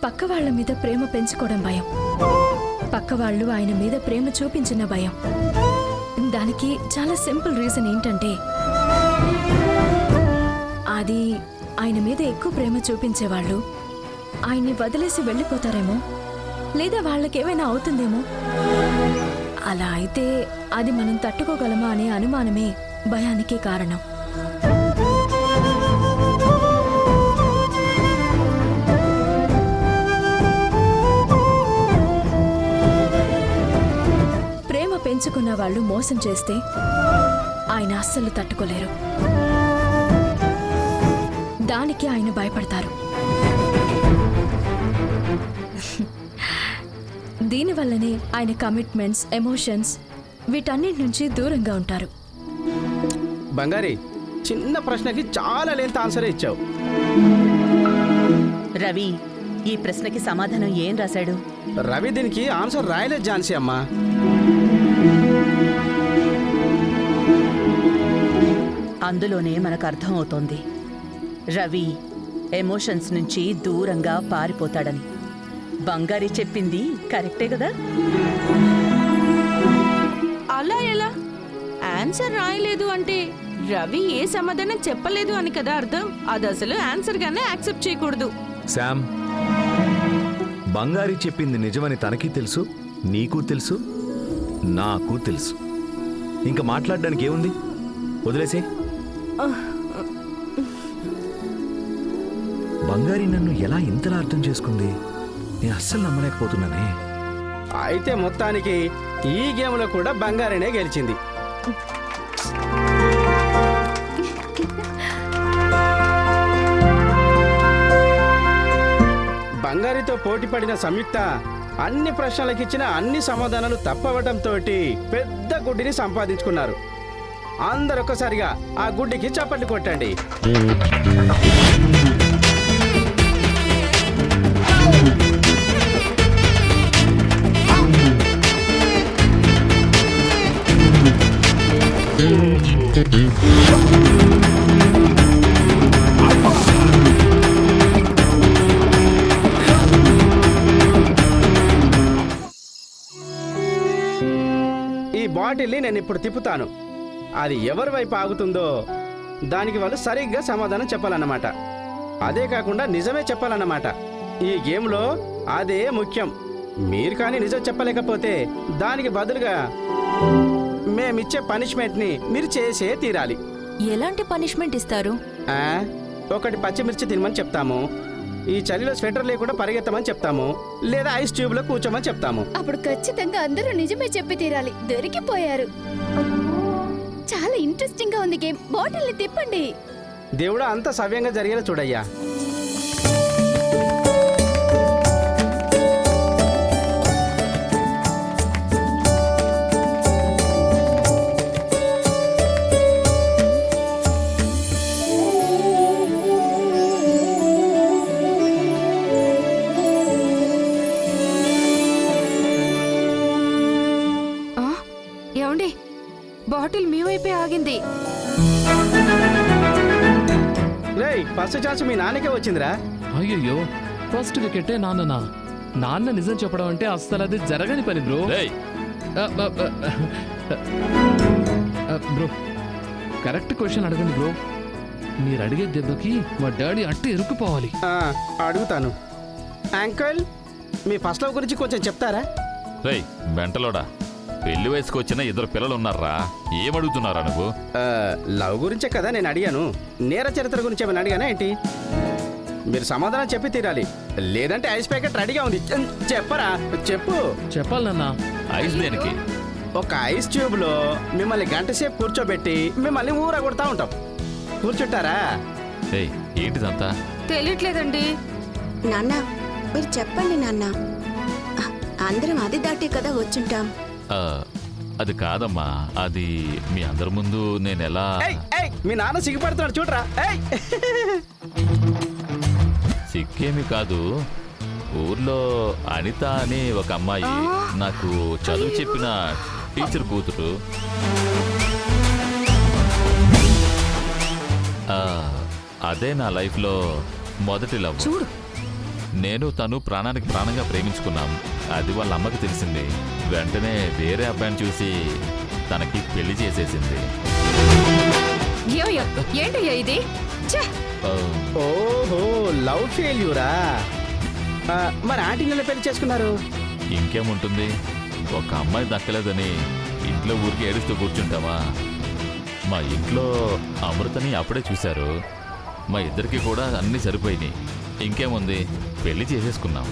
పక్క వాళ్ళ మీద ప్రేమ పెంచుకోవడం భయం, పక్క వాళ్ళు ఆయన మీద ప్రేమ చూపించిన భయం. దానికి చాలా సింపుల్ రీజన్ ఏంటంటే అది ఆయన మీద ఎక్కువ ప్రేమ చూపించేవాళ్ళు ఆయన్ని వదిలేసి వెళ్ళిపోతారేమో, లేదా వాళ్ళకేమైనా అవుతుందేమో. అలా అయితే అది మనం తట్టుకోగలమా అనే అనుమానమే భయానికి కారణం. ప్రేమ పెంచుకున్న వాళ్ళు మోసం చేస్తే ఆయన అస్సలు తట్టుకోలేరు. దానికి ఆయన భయపడతారు. దీనివల్లనే ఆయన కమిట్మెంట్స్, ఎమోషన్స్ వీటన్నిటి నుంచి దూరంగా ఉంటారు. బంగారి, చిన్న ప్రశ్నకి చాలా లెంత్ ఆన్సర్ ఇచ్చావు. రవి, ఈ ప్రశ్నకి సమాధానం ఏం రాశాడు? రవి దీనికి ఆన్సర్ రాయలేదు ఝాన్సీ అమ్మా. అందులోనే మనకు అర్థం అవుతోంది రవి ఎమోషన్స్ నుంచి దూరంగా పారిపోతాడని. బంగారి చెప్పింది కరెక్టే కదా? అలా ఎలా? ఆన్సర్ రాయలేదు అంటే రవి ఏ సమాధానం చెప్పలేదు అని కదా అర్థం. అది అసలు ఆన్సర్ గానే యాక్సెప్ట్ చేయకూడదు. శామ్, బంగారి చెప్పింది నిజమని తనకి తెలుసు, నీకు తెలుసు, నాకు తెలుసు. ఇంకా మాట్లాడడానికి ఏముంది? వదిలేసే. బంగారి నన్ను ఎలా ఇంతలా అర్థం చేసుకుంది? నేను అస్సలు నమ్మలేకపోతున్నానే. అయితే మొత్తానికి ఈ గేమ్లో కూడా బంగారినే గెలిచింది. బంగారితో పోటీ పడిన సంయుక్త అన్ని ప్రశ్నలకు ఇచ్చిన అన్ని సమాధానాలు తప్పవడంతో పెద్ద గుడ్డిని సంపాదించుకున్నారు. అందరూ ఒక్కసారిగా ఆ గుడ్డికి చప్పట్లు కొట్టండి. ఈ బాటిల్ని నేను ఇప్పుడు తిప్పుతాను. అది ఎవరి వైపు ఆగుతుందో దానికి వాళ్ళు సరిగ్గా సమాధానం చెప్పాలన్నమాట. అదే కాకుండా నిజమే చెప్పాలన్నమాట. ఈ గేమ్లో అదే ముఖ్యం. మీరు కానీ నిజం చెప్పలేకపోతే దానికి బదులుగా మేమిచ్చే పనిష్మెంట్ని మీరు చేసే తీరాలి. ఎలాంటి పనిష్మెంట్ ఇస్తారు? ఒకటి పచ్చిమిర్చి తినమని చెప్తాము, ఈ చలిలో స్వెటర్ లేకుండా పరిగెత్తమని చెప్తాము, లేదా ఐస్ ట్యూబ్ లో కూర్చోమని చెప్తాము. అప్పుడు ఖచ్చితంగా అందరూ నిజమే చెప్పి తీరాలి. దొరికిపోయారు. చాలా ఇంట్రెస్టింగ్ గా ఉంది గేమ్. బాటిల్ని తిప్పండి. దేవుడా, అంత సవ్యంగా జరిగేలా చూడయ్యా. ఏమండి, బాటిల్ మీ వైపే ఆగింది. రేయ్, ఫస్ట్ ఛాన్స్ మీ నాన్నకే వచ్చిందిరా. అయ్యయ్యో, ఫస్ట్ వికెటే నాన్ననా? నాన్న నిజం చెప్పడం అంటే అస్సలు అది జరగని పని బ్రో. బ్రో, కరెక్ట్ క్వశ్చన్ అడగండి బ్రో. మీరు అడిగే దెబ్బకి మా డాడీ అట్టు ఇరుక్కుపోవాలి. అడుగుతాను. అంకుల్, మీ ఫస్ట్ లవ్ గురించి కొంచెం చెప్తారా? రేయ్ మెంటలోడా, పెళ్లి వయసుకు వచ్చిన ఇద్దరు పిల్లలు ఉన్నారా? ఏమడుగుతున్నారా నువ్వు? లవ్ గురించే కదా నేను అడిగాను. నేర చరిత్ర గురించి ఏమైనా అడిగానా ఏంటి? మీరు సమాధానం చెప్పి తీరాలి, లేదంటే ఐస్ ప్యాకెట్ రెడీగా ఉంది. చెప్పరా? చెప్పు. చెప్పాలి నాన్న. ఐస్ దేనికి? ఒక ఐస్ ట్యూబ్ లో మిమ్మల్ని గంట సేపు కూర్చోబెట్టి మిమ్మల్ని ఊరగొడతా ఉంటాం. కూర్చుంటారా? రేయ్, ఏంటిదంతా? తెలియట్లేదండి. నాన్న, మీరు చెప్పండి నాన్న. అందరం అది దాటే కదా వచ్చుంటాం. అది కాదమ్మా, అది మీ అందరి ముందు నేను ఎలా... మీ నాన్న సిగ్గుపడుతున్నాడు చూడరా. సిక్కేమి కాదు, ఊర్లో అనిత అని ఒక అమ్మాయి, నాకు చదువు చెప్పిన టీచర్ కూతురు. అదే నా లైఫ్లో మొదటి లవ్. చూడు, నేను తను ప్రాణానికి ప్రాణంగా ప్రేమించుకున్నాం. అది వాళ్ళ అమ్మకి తెలిసింది. వెంటనే వేరే అబ్బాయిని చూసి తనకి పెళ్లి చేసేసింది. ఏంటయ్యా ఇది? ఆ, ఓహో, లవ్ ఫెయిల్యూరా? మరి ఆంటీ నిన్న పెళ్లి చేసుకున్నారు? ఇంకేముంటుంది, ఒక అమ్మాయి దక్కలేదని ఇంట్లో ఊరికి ఏడుస్తూ కూర్చుంటావా? మా ఇంట్లో అమృతని అప్పుడే చూశారు. మా ఇద్దరికి కూడా అన్నీ సరిపోయినాయి. ఇంకేముంది, పెళ్లి చేసేసుకున్నాం.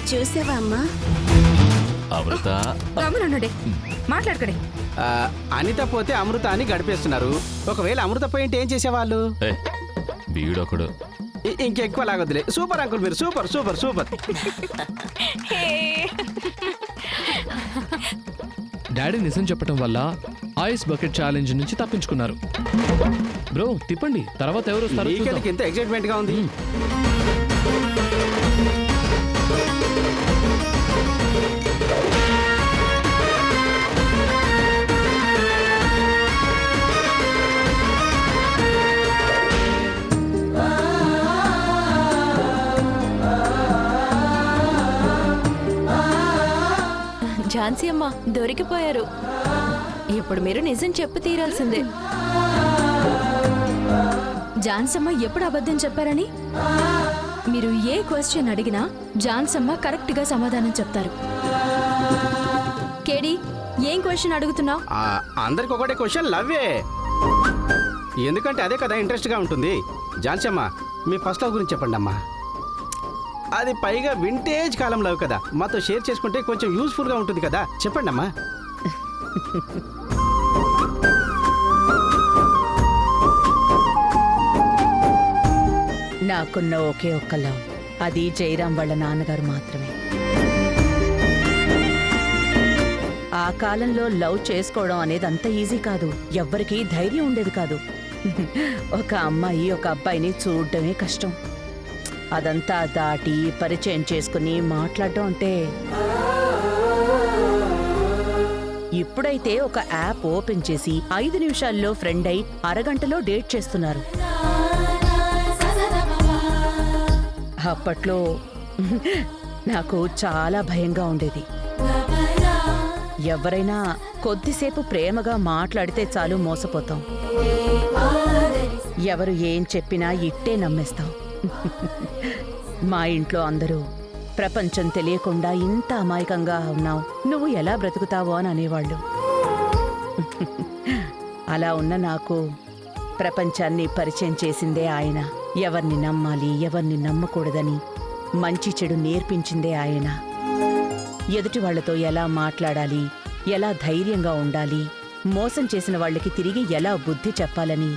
చూసావా అమ్మా? అమృత మాట్లాడకడే. అనిత పోతే అమృత అని గడిపేస్తున్నారు. ఒకవేళ అమృత పోయింటే ఏం చేసేవాళ్ళు? ఏ వీడొకడు. ఇంకెక్కువ లాగొద్దులే. సూపర్ అంకుల్, మీరు సూపర్ సూపర్ సూపర్. డాడీ నిజం చెప్పడం వల్ల ఐస్ బకెట్ ఛాలెంజ్ నుంచి తప్పించుకున్నారు. బ్రో తిప్పండి, తర్వాత ఎవరు వస్తారో చూద్దాం. నీకెందుకు ఎంత ఎక్సైట్మెంట్ గా ఉంది? ఝాన్సీ అమ్మ దొరికిపోయారు. ఇప్పుడు మీరు నిజం చెప్పు తీరాల్సిందే. ఝాన్సమ్మ ఎప్పుడు అబద్ధం చెప్పారని? మీరు ఏ క్వశ్చన్ అడిగినా ఝాన్సమ్మ కరెక్ట్ గా సమాధానం చెప్తారు. కేడి, ఏం క్వశ్చన్ అడుగుతున్నావు? అందరికి ఒకటే క్వశ్చన్, లవ్వే. ఎందుకంటే అదే కదా ఇంట్రెస్ట్ గా ఉంటుంది. ఝాన్సమ్మ, మీ ఫస్ట్ లవ్ గురించి చెప్పండి అమ్మా. అది పైగా వింటేజ్ కాలం లవ్ కదా, మాతో షేర్ చేసుకుంటే కొంచెం యూస్ఫుల్ గా ఉంటుంది కదా, చెప్పండి అమ్మా. నాకున్న ఒకే ఒక్క లవ్, అది జయరాం వాళ్ళ నాన్నగారు మాత్రమే. ఆ కాలంలో లవ్ చేసుకోవడం అనేది అంత ఈజీ కాదు. ఎవ్వరికీ ధైర్యం ఉండేది కాదు. ఒక అమ్మాయి ఒక అబ్బాయిని చూడడమే కష్టం. అదంతా దాటి పరిచయం చేసుకుని మాట్లాడటం అంటే. ఇప్పుడైతే ఒక యాప్ ఓపెన్ చేసి 5 నిమిషాల్లో ఫ్రెండ్ అయి అరగంటలో డేట్ చేస్తున్నారు. అప్పట్లో నాకు చాలా భయంగా ఉండేది. ఎవరైనా కొద్దిసేపు ప్రేమగా మాట్లాడితే చాలు మోసపోతాం. ఎవరు ఏం చెప్పినా ఇట్టే నమ్మేస్తాం. మా ఇంట్లో అందరూ ప్రపంచం తెలియకుండా ఇంత అమాయకంగా ఉన్నావు, నువ్వు ఎలా బ్రతుకుతావో అని అనేవాళ్ళు. అలా ఉన్న నాకు ప్రపంచాన్ని పరిచయం చేసిందే ఆయన. ఎవరిని నమ్మాలి, ఎవరిని నమ్మకూడదని మంచి చెడు నేర్పించిందే ఆయన. ఎదుటి వాళ్లతో ఎలా మాట్లాడాలి, ఎలా ధైర్యంగా ఉండాలి, మోసం చేసిన వాళ్ళకి తిరిగి ఎలా బుద్ధి చెప్పాలని